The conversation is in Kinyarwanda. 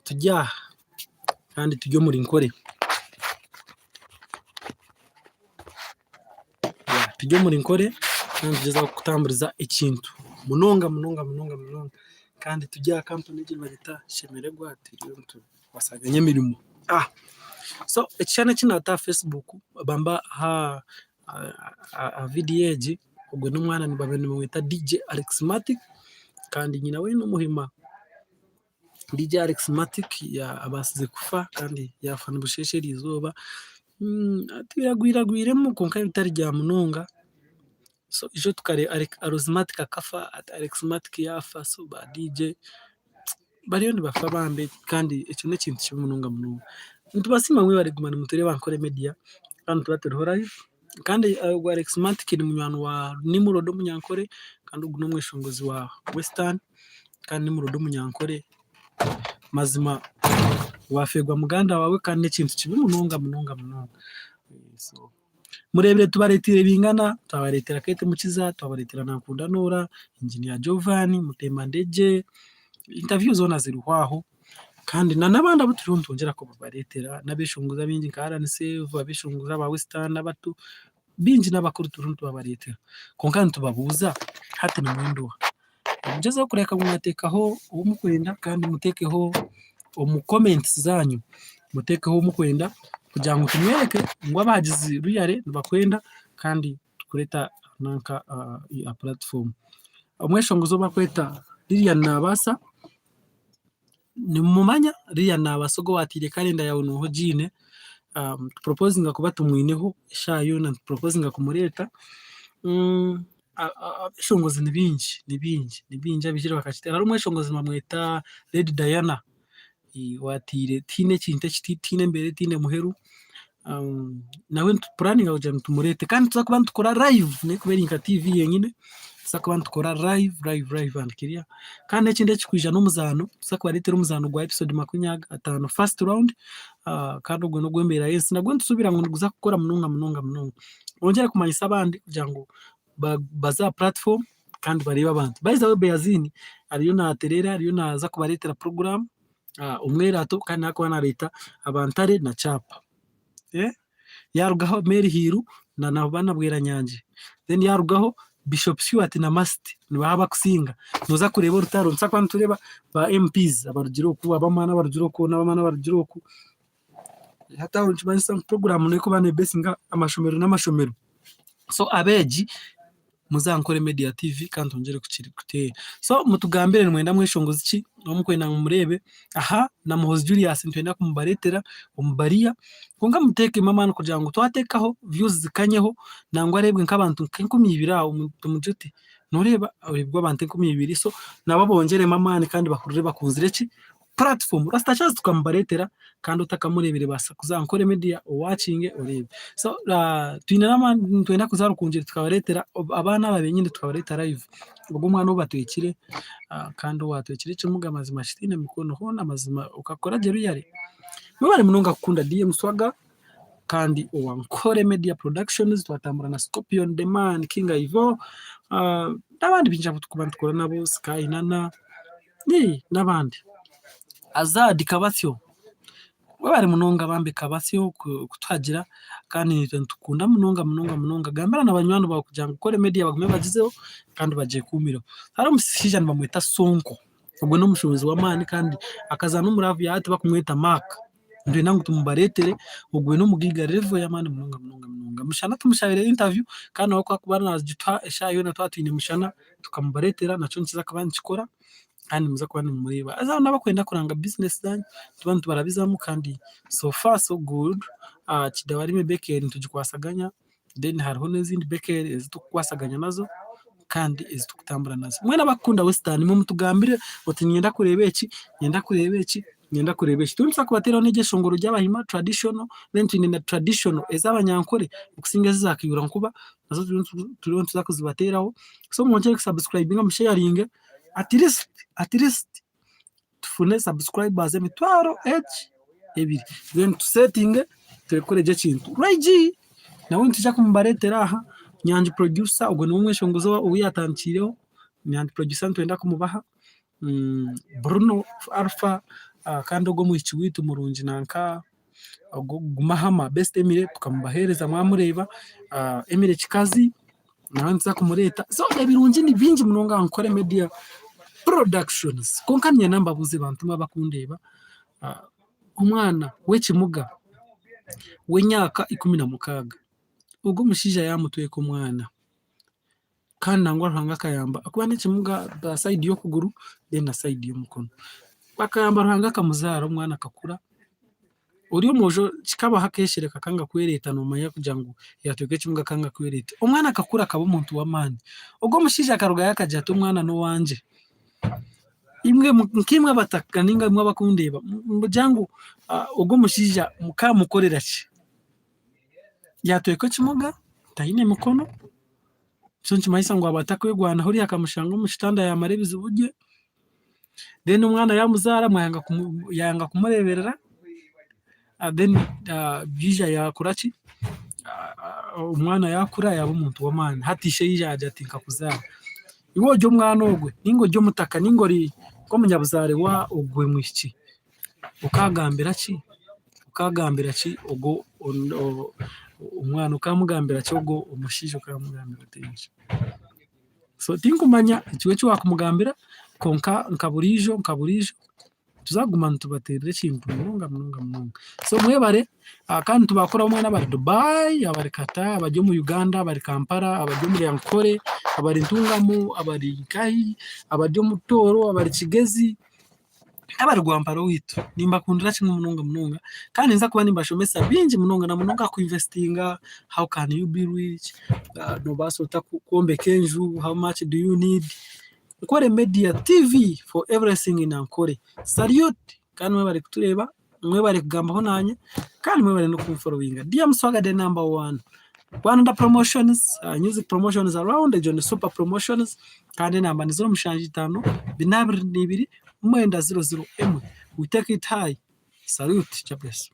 tujya kandi tujye muri nkore tujye muri nkore kandi tugeza kutamburiza ikintu munonga kandi tujya kampani igira bagita shemererwa ati wasaganye mirimo so ekishana kinata Facebook bamba ha VDAG ubwo n'umwana ni babene mwita DJ Alexmatic kandi nyina we n'umuhima DJ Alexmatic ya abasize kufa kandi yafana ubushesheri izuba biragwiragwiremo konka bitari rya munonga so ijo tukare Alexmatic akafa Alexmatic yafa so ba DJ bariyo bafa bambe kandi icyo n'ikintu cy'umunonga ntubasima mwe bari gumana mutere bankore media kandi tubatereho live kandi Alexmatic ni munyanwa wa Nimurodo munyankore kandi ugu n'umweshongozi wa Western kandi Nimurodo munyankore mazima wafegwa muganda wawe kandi n'ikintu cy'umunonga so murebere tubaretire bingana tubaretera Kete Mukiza tubaretera Nakunda Nora Engineer Giovanni Mutemba Ndeje interview zona zirwaho kandi n'abandi abo tujongera ko babaretera n'abishunguza bingi karanse abishunguza ba Western n'abatu bingi n'abakuru turuntu babaretera konkandi tubabuza hati ni mwendo mugeze kureka mwatekaho umukwenda kandi mutekeho mu comments zanyu mutekeho mukwenda kugira ngo tumwereke ngo abagize ruyare bakwenda kandi tukureta nanka ya platform umweshonguzo bakweta ririya nabasa ni mumanya ririya nabasogo watire kalenda yawe no hojine proposing kuba tumwineho shayo na proposing kumureta abishongozi ni bingi abijira bakashitera ari umweshongozi bamweta Lady Diana watire tine kinte kitine mbere tine muheru nawe planning aje tumurete kandi tuzakuba tukora live ne kuberinka TV yenyine tuzakuba tukora live andikiria kandi ekinde kikwijana n'umuzano tuzakuba retera umuzano gwa episode 25 first round kandi ubwo no gwembera yesi nagwe tusubira ngo nguza gukora munonga ongera kumanyisa abandi kugira ngo baza platform kandi bareba abandi by the way Beazini ariyo naterera ariyo naza kubaretera program umwerato kandi nako leta abantare na chapa yarugaho Mary Hiru na nabana bwera nyanje then yarugaho Bishop Stuart na Masti nibaba kusinga noza kureba urutaro nsakwa tureba ba MPs abarugiroku abamana barugiroku n'abamana barugiroku hata urumva program niko bane besinga amashomero n'amashomero so abeji muzankore Media TV kandi ongere kukiri kuteye so mutugambire mwenda mweshongozi iki no mukwenda murebe na Muhozi Julius ntwenda kumubaretera umubariya konga muteke mama kugira ngo twatekaho views zikanyeho nangwa arebwe nk'abantu 12 umujuti noreba arebwa abantu 12 so nababongere mama kandi bakurure bakunzire iki platform rastachaza tukambaretera kandi utakamurebere basa kuzankore media watching urebe so twenda kuzarukunjira tukabaretera abana babenyine tukabareta live ubwo umwana ubatwekire kandi watwekire kimuga mazima shitine mikono hona mazima ukakora jeruyare mubare munonga kukunda DM Swaga kandi uwankore Media Productions twatambura na Scorpion The Man King Ivo n'abandi binjabo tukubandikora nabo Sky Nana n'abandi Azadi Kabasyo bari munonga bambe Kabasyo kutwagira kandi tukunda munonga gambara n'abanywano bakujya gukora media bagume bagizeho kandi bagiye kumiro hari umusijana bamwita Sonko ubwo no mushobozi wa mani kandi akaza n'umuravu yahati bakumwita Mark ndio nangu tumubaretere ubwo no mugiga level ya mani munonga mushana tumushabire interview kandi wako kubana nazitwa eshayo na twatine mushana tukamubaretera naco nkiza kabandi kikora kandi muza kubana mureba aza nabakwenda kuranga business zanyu tubantu barabizamo kandi so far so good kidawarime Bekeri tugikwasaganya then hariho n'izindi Bekeri ezitukwasaganya nazo kandi ezitukutambura nazo mwe nabakunda Western mu mutugambire uti nyenda kureba iki tunza kubatera n'igeshongoro ry'abahima traditional then twinenda traditional ez'abanyankore ukusinga zizakiyura nkuba nazo tuza kuzibateraho so mwongere subscribe nga musharinge at least tufune subscribers emitwaro ebiri then setting turekoreje kintu Rayg nawe ntija kumubaretera aha Nyanji producer ubwo n'umwe shongozo uyatankireho Nyanji producer twenda kumubaha Bruno Alpha kandi ogwo mwishiki witu murungi nanka Gumahama Best Emile tukamubahereza mwamureba, Emile Kikazi nawe nza kumureeta, so ebirungi ni bingi munonga nkore media productions konka niye nambabuze bantu bakundeba. Omwana w'ekimuga w'emyaka 16 ogwo omushaija yamutweka omwana kandi nangwa Ruhanga akayamba akuba n'ekimuga side y'okuguru then na side y'omukono, bakayamba Ruhanga akamuzaara omwana akakura. Ori omwojo kikaba hakeshereka kanga kwereta nomanya kugira ngu yatweka ekimuga kanga kwereta, omwana akakura akaba omuntu w'amaani. Ogwo omushaija akarugayo akagira ati omwana n'owangye. Imwe nkimwe abataka ninga imwe abakundeba mbugira ngu ogwo omushaija mukamukorera ki? Yatweka ekimuga taine mikono, so nikimanyisa ngu abatakwegwanaho ori akamushanga omu kitanda yamara ebizibu bye, then omwana yamuzaara yanga kumureberera, then bwija yakura ki, omwana yakura yaba omuntu w'amaani, hati ishe yagira ati nkakuzaara. Iwe ogyo omwana ogwe ninga ogyo omutaka ninga ori nk'omunyabuzaare wa ogwe mwishiki okagambira ki ogwo omwana okamugambira ki ogwo omushaija okamugambira otenki. So tinkumanya ekiwe eki wakumugambira konka nka buriijo tuzaguma nitubateerera ekintu munonga. So mwebare kandi tubakora omwana abari Dubai, abari Qatar, abari omu Uganda, abari Kampala, abari omu Ryankore, abari Ntungamo, abari Nkahi, abari omu Tooro, abari Kigezi, abari Rwampara witu nimbakundira kimwe munonga kandi nza kuba nimbashomesa bingi munonga na munonga kuinvestinga. How can you be rich? Nobaasa ota kwombeka enju, how much do you need? Nkore Media TV for everything in Ankore. Salute kandi mwebare kutureba, mwebare kugambaho nanye kandi mwebare no kumfollowinga. DM Swaga the number 1. Rwanda promotions, music promotions around the John Super promotions kandi namba ni 075 binabiri 2 mwenda 00 we take it high. Salute, God bless.